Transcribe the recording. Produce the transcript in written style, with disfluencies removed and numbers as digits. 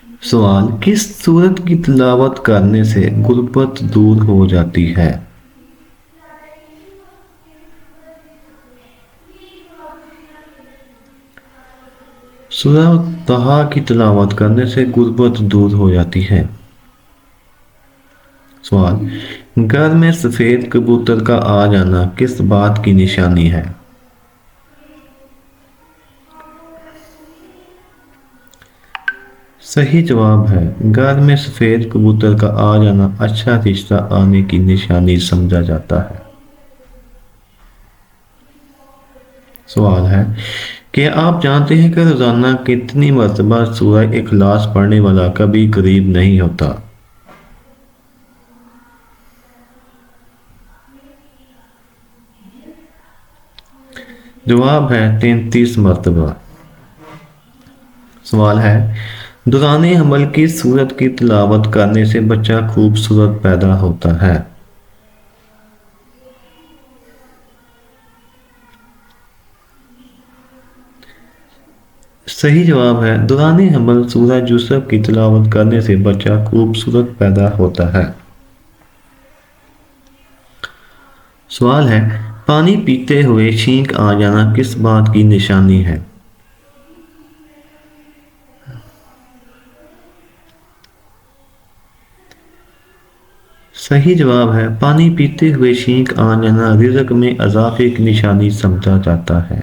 سوال: کس سورت کی تلاوت کرنے سے غربت دور ہو جاتی ہے؟ سورہ طٰہٰ کی تلاوت کرنے سے غربت دور ہو جاتی ہے۔ سوال: گھر میں سفید کبوتر کا آ جانا کس بات کی نشانی ہے؟ صحیح جواب ہے، گھر میں سفید کبوتر کا آ جانا اچھا رشتہ آنے کی نشانی سمجھا جاتا ہے۔ سوال ہے: کیا آپ جانتے ہیں کہ روزانہ کتنی مرتبہ سورہ اخلاص پڑھنے والا کبھی غریب نہیں ہوتا؟ جواب ہے 33 مرتبہ۔ سوال ہے: دوران حمل کس سورت کی تلاوت کرنے سے بچہ خوبصورت پیدا ہوتا ہے؟ صحیح جواب ہے، دوران حمل سورہ یوسف کی تلاوت کرنے سے بچہ خوبصورت پیدا ہوتا ہے۔ سوال ہے: پانی پیتے ہوئے چھینک آ جانا کس بات کی نشانی ہے؟ صحیح جواب ہے، پانی پیتے ہوئے چھینک آ جانا رزق میں اضافے کی نشانی سمجھا جاتا ہے۔